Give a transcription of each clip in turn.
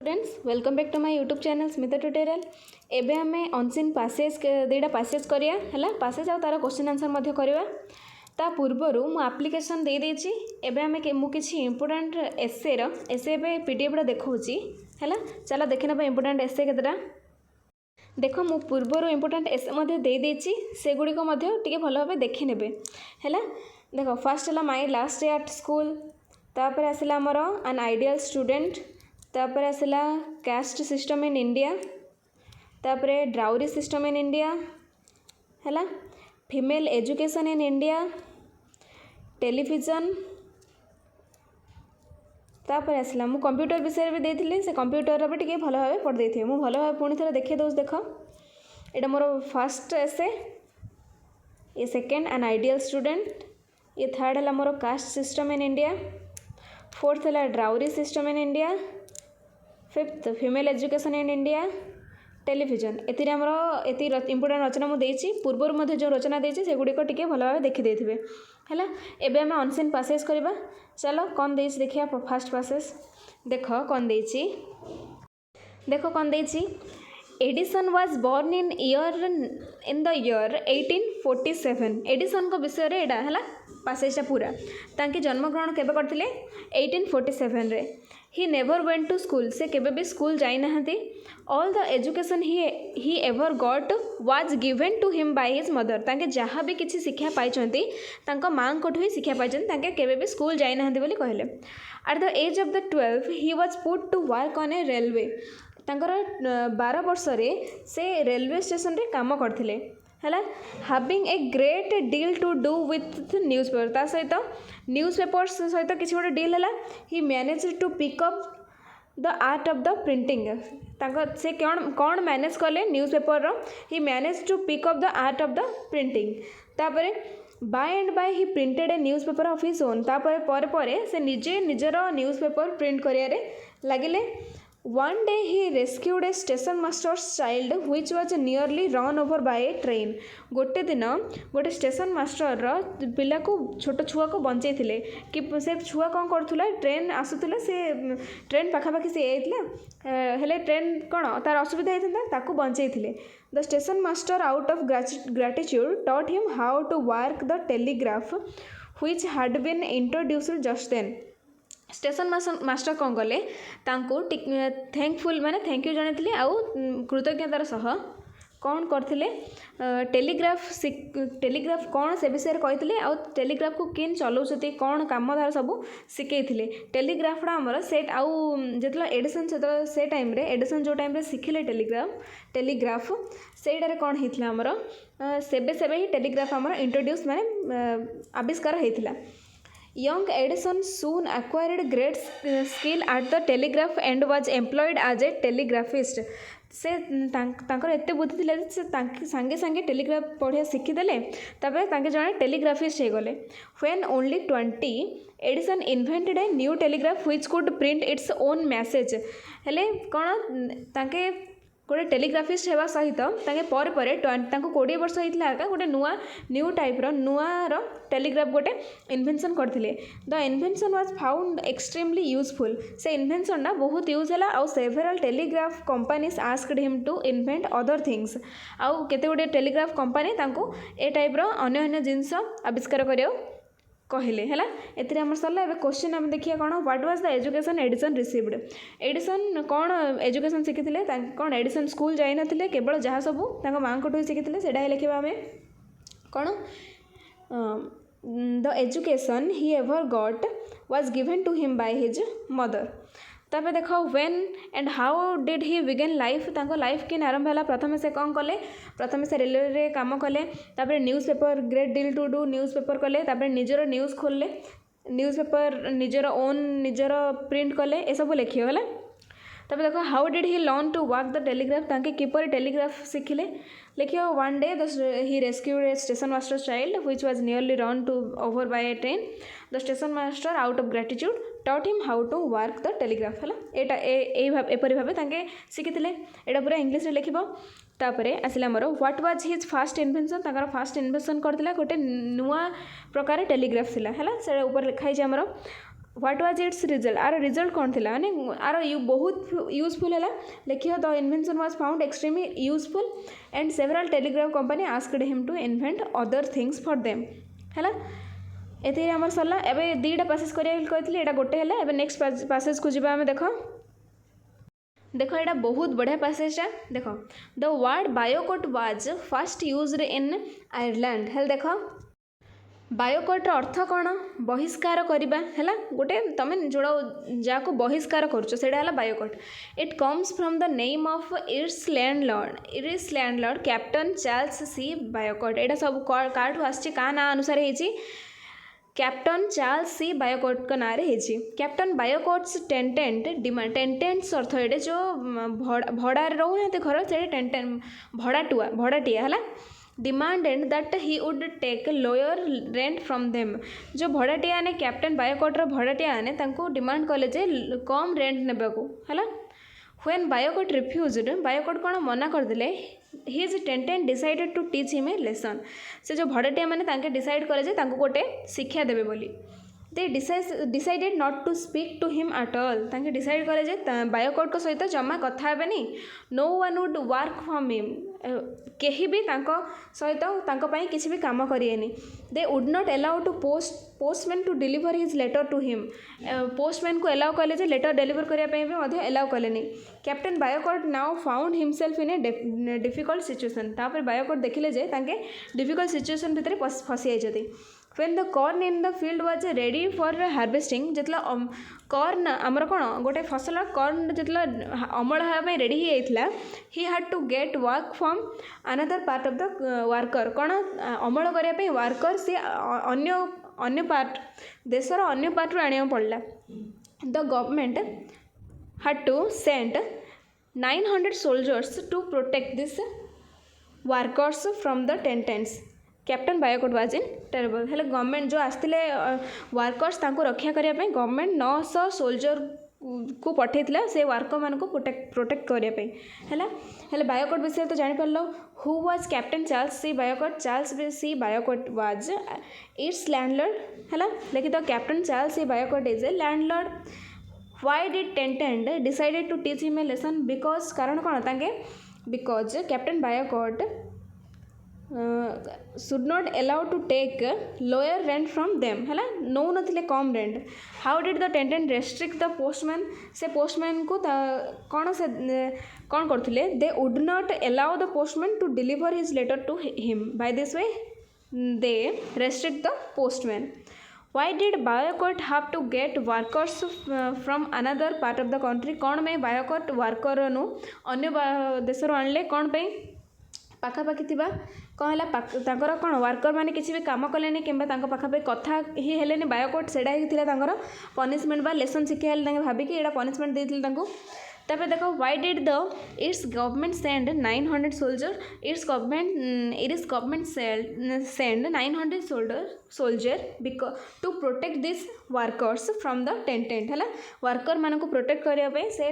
Students welcome back to my YouTube channel Smita tutorial. एबे हमें unseen Passage दुईटा Passage करिया हला पासेज आ तार क्वेश्चन आंसर मध्य करिवा। ता पूर्वरु मु एप्लिकेशन दे देछि। एबे हमें मु किछि इंपोर्टेंट एसे पे पीडीएफ रा देखौछि हला। चलो देखिना बा इंपोर्टेंट एसे केतरा देखो मु पूर्वरु इंपोर्टेंट एसे मध्य दे देछि से गुडी को मध्य टिके भलो भाबे देखि नेबे हला। देखो फर्स्ट हला my last day at school, तापर आसिला हमर एन आइडियल स्टूडेंट, तापर आसला कास्ट सिस्टम इन इंडिया, तापर ड्राउरी सिस्टम इन इंडिया है, female education in India, television, तापर आसला मु कंप्यूटर विषय भी देती से कंप्यूटर भी टे भल भाव पढ़ देते मुझे भल भाव पुणी थे देखिए दौर देख यहाँ मोर फर्स्ट एसे, ये सेकेंड एन आइडियल स्टूडेंट, ये थर्ड है मोर caste system in India, fourth है dowry system in India, fifth female education in India, television. एतिर हमर एति इंपोर्टेंट रचना मुझे पूर्वर मध्य जो रचना देछि से गुडी को टिके भल भाव देखि देथिबे हैला। एबे हमें अनसीन पासेज करबा। चलो कौन देछि देखिया फर्स्ट पासेज देखो कौन देछि, देखो कौन देछि। Edison was born in the year 1847। Edison को विषय रे एडा हैला पासेजटा पूरा तांके जन्मग्रहण केबे करथिले 1847 रे। He never went to school, से केबे भी स्कूल जाई नहंती। All the education he ever got was given to him by his mother, तांके जहाँ भी किसी शिक्षा पाइछंती तांको मां कोठु ही शिक्षा पाइछंती, तांके केबे भी स्कूल जाई नहंती बोली कहले। At the age of the 12 he was put to work on a railway. तांकर 12 वर्ष रे से रेलवे स्टेशन रे काम करथिले हैला। Having a great deal to do with newspaper, ता सहित न्यूज़ पेपर्स सहित किसी गोटे डील है। He manage to pick up the art of the printing, से कौन मैनेज कले न्यूज़ पेपर रो। He manage to pick up the art of the printing. तापरे by and by he printed a newspaper of his own, तापरे परे परे से निजे निजर newspaper print करियारे लागिले। One day he rescued a station master's child which was nearly run over by a train. गोटे दिन गोटे स्टेशन मास्टर पिला को छोट छुआ को बंचे थिले कि से छुआ कौन करूला ट्रेन आसुला से ट्रेन पाखापाखि से हेले ट्रेन कौन तार असुविधा होता ताकू बंचे थिले। The station master out of gratitude taught him how to work the telegraph which had been introduced just then. Station master कौन कले थैंकफुल माने थैंक यू जन आउ कृतज्ञतार सह कौन करथिले टेलीग्राफ कौन से विषय कही आउ टेलीग्राफ को किन चलाउछती कौन काम धार सब शिखेइथिले। टेलीग्राफटा आमर सेट आउ जेतला एडिसन से टाइम रे एडिसन जो टाइम रे शिखिले टेलीग्राफ सेटारे कौन होइथिला आमर सेबे ही टेलीग्राफ आमर इंट्रोड्यूस माने आविष्कार होइथिला। Young Edison soon acquired great skill at the telegraph and was employed as a telegraphist. से तांकर एते बुद्धि थिले से संगे संगे टेलीग्राफ पढ़िया शिखिदेले तापर तांके जने टेलीग्राफिस्ट हो गले। When only 20 Edison invented a new telegraph which could print its own message। हेले कौन तांके गोटे टेलीग्राफिस्ट होगा सहित तांके पर 20 वर्ष होता गोटे न्यू टाइप्र नुआर टेलीग्राफ गोटे इन्वेंशन करथिले। The invention was found extremely useful, से इन्वेंशनटा बहुत यूज है। आउ several telegraph companies asked him to invent other things, आउ केते गोटे टेलीग्राफ कंपनी तांको ए टाइप्र अन्य जिनस आविष्कार करियो कहले है। एथिरे हमर सरला। एबे क्वेश्चन हम देखिए कौन what was the education Edison received. Edison कौन एजुकेशन शिखिथिले कौन एडिसन स्कूल जाई नथिले केवल जहाँ सब तांको मां कोठु शिखिथिले सेडा लिखिबा हमें कौन the education he ever got was given to him by his mother. तापर देखो when and how did he begin life, तांको लाइफ किन आरंभ है। प्रथम से कौन कले प्रथम से रेलवे रे काम कले, तापर newspaper great deal to do newspaper कले, तापर निजर न्यूज़ खोलले न्यूज़ पेपर निजर ओन निजर प्रिंट कले ए सब लिखियो है। तब देखो how did he learn to work the telegraph, तांके किपर टेलीग्राफ शिखिले लिखियो। One day he rescued a station master child which was nearly run to over by a train. The station master out of gratitude taught him how to work the telegraph है। यहाँ एपरी भाव तांके शिखिथिले। एटा पूरा English रे लिखिबो। तापरे आसिला मोर what was his first invention, तांकर फास्ट इन्वेंशन करथिला गोटे नुआ प्रकार टेलीग्राफ थिला हैला। से ऊपर लिखा है हमर व्हाट वाज इट्स रिजल्ट आर रिजल्ट कौन थिला माने आर बहुत यूजफुल है लिखियो the invention was found extremely useful and several telegraph company asked him to invent other things for them है ये आमर सरला एवं दुईटा पासेज करी एटा गोटे है एवं नेक्स्ट पासेज को जीवा देख देख यहाँ बहुत बढ़िया पासेजा देख the word boycott was first used in Ireland हेल देख बायोकोटर अर्थ कौन बहिष्कार करवा है गोटे तुम जोड़ा जहाँ बहिष्कार करा boycott it comes from the name of its landlord captain Charles C boycott यहाँ सब काठू आसी क्या ना अनुसार होती कैप्टन चार्ल्स सी बायोकोट का ना कैप्टन बायोकोट्स टेंटेंट डिमांड टेंटेंट्स अर्थ ये जो भड़ा रोना घर से टेंटेंट भड़ाटिया है demanded that he would take lower rent from them जो भड़ाटिया ने कैप्टन बायोकोटर भड़ाटिया ने डिमांड कले जे कम रेंट नेबा को है व्हेन बायोकोट रिफ्यूज्ड बायोकोट कौन मना करदे his tenant decided to teach him a lesson से जो भड़ाटिया मैंने डिसाइड कले जे गोटे शिक्षा देवे बोली they decided not to speak to him at all तांके डिसाइड करे जे बायोकोट को सहित जमा कथा हेबेनी no one would work from him केही भी सहित किसी भी काम करिएनी they would not allow to postman to deliver his letter to him postman को अलाउ कले लेटर डिलीवर करने अलाउ कले captain boycott now found himself in a difficult situation तापर बायोकोट देखिले जे तांके डिफिकल्ट सिचुएशन भितर फसी जाती when the corn in the field was ready for harvesting जितला corn आमर कौन गोटे फसल corn जितला अमल हाँ रेडी होता he had to get work from another part of the worker कौन अमल करने worker से अन्य पार्ट देशर अन्य पार्ट रू आने पड़ला the government had to send 900 soldiers to protect this workers from the tenants captain boycott was in terrible हेले गवर्नमेंट जो आसते वर्कर्स रक्षा करने गवर्नमेंट 900 सोल्जर को पठेला से वर्कर मान को प्रोटेक्ट करने हेले बायोकोट विषय तो जापर who was captain Charles C boycott was its landlord है लेकिन तो captain Charles C boycott is a landlord why did tenant decided to teach him a lesson because कारण कौन तांके because captain boycott should not allow to take lower rent from them है नौ नथिले कम rent how did the tenant restrict the postman से postman को कौन से कौन करथिले they would not allow the postman to deliver his letter to him by this way they restrict the postman why did boycott have to get workers from another part of the country कौन में बायोकोट worker नु अन्य देश आणले कौन पे पाखापाखि थी कौन है कौन वर्कर मैंने किसी भी कम कले कि पाखापाखि कथा ही हेले बायोकोट सेटा ही पनिशमेंट बा लेसन शिक्षा भाविकी यहाँ पनिशमेंट देते देख why did the its government send 900 soldier its government send 900 soldier to protect this workers from the tenant है वर्कर मान को प्रोटेक्ट करने से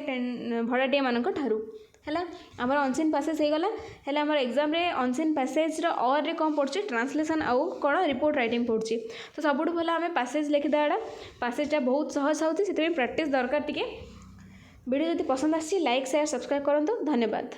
भड़ाटिया मान ठारू है आमर अनसीन पैसेज हो गला हेले आमर एग्जाम रे अनसीन पैसेज और रे कौन पड़े ट्रांसलेशन आउ कौन रिपोर्ट राइटिंग पड़े तो सबुठ भल आम पैसेज लिखिदा एटा पैसेजटा बहुत सहज होती से प्रैक्टिस दरकार टिके वीडियो जब पसंद आसी लाइक शेयर सब्सक्राइब करूँ धन्यवाद।